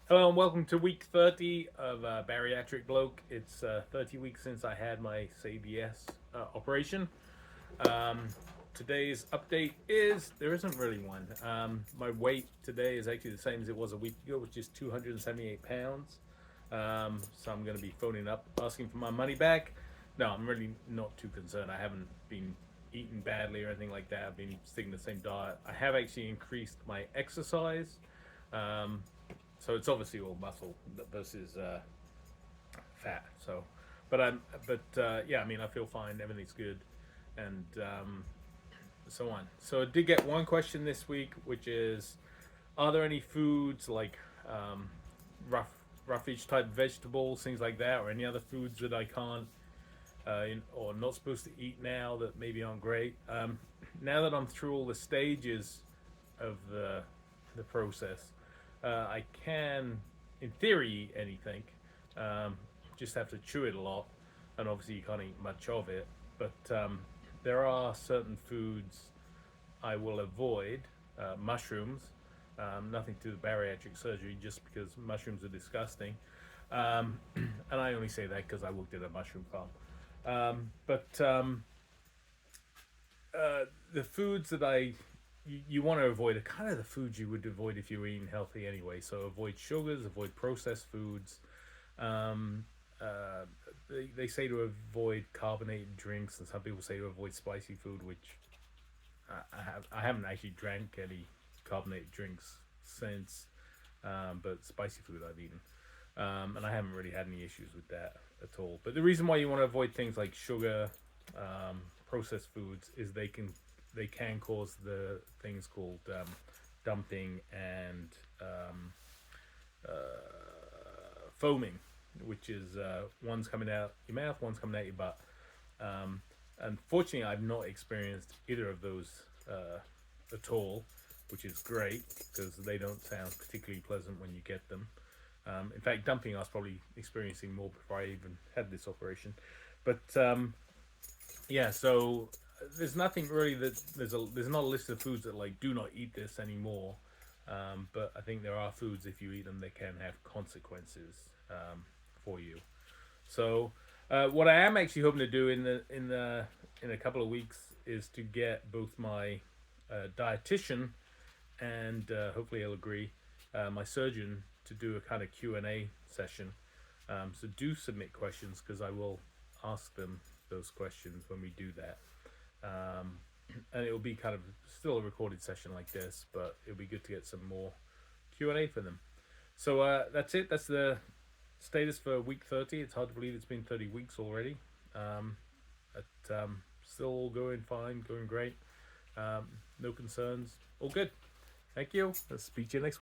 Hello and welcome to week 30 of Bariatric Bloke. It's 30 weeks since I had my SADI-S operation. Um, Today's update is there isn't really one. My weight today is actually the same as it was a week ago, which is 278 pounds. So I'm going to be phoning up asking for my money back. No, I'm really not too concerned. I haven't been eating badly or anything like that. I've been sticking to the same diet. I have actually increased my exercise. Um, so it's obviously all muscle versus fat. So, yeah, I mean, I feel fine. Everything's good, and so on. So I did get one question this week, which is, are there any foods like rough roughage type vegetables, things like that, or any other foods that I can't or not supposed to eat now that maybe aren't great? Now that I'm through all the stages of the process, I can, in theory, eat anything. Um, just have to chew it a lot, and obviously you can't eat much of it. But there are certain foods I will avoid. Mushrooms, nothing to the bariatric surgery, just because mushrooms are disgusting. And I only say that because I worked at a mushroom farm. But The foods that you want to avoid are kind of the foods you would avoid if you were eating healthy anyway. So avoid sugars, avoid processed foods. Um, uh, they say to avoid carbonated drinks, and some people say to avoid spicy food, which I haven't actually drank any carbonated drinks since, but spicy food I've eaten. And I haven't really had any issues with that at all. But the reason why you want to avoid things like sugar, processed foods, is they can cause the things called dumping and foaming, which is one's coming out your mouth, one's coming out your butt. Unfortunately, I've not experienced either of those at all, which is great because they don't sound particularly pleasant when you get them. In fact, dumping I was probably experiencing more before I even had this operation. But yeah, so there's nothing really that there's not a list of foods that like do not eat this anymore. But I think there are foods if you eat them they can have consequences for you. So what I am actually hoping to do in a couple of weeks is to get both my dietitian and hopefully he'll agree, my surgeon, to do a kind of Q&A session. So do submit questions because I will ask them those questions when we do that. Um, and it will be kind of still a recorded session like this, but it'll be good to get some more Q&A for them. So that's it. That's the status for week 30. It's hard to believe it's been 30 weeks already. Still all going fine, going great. No concerns. All good. Thank you. Let's speak to you next week.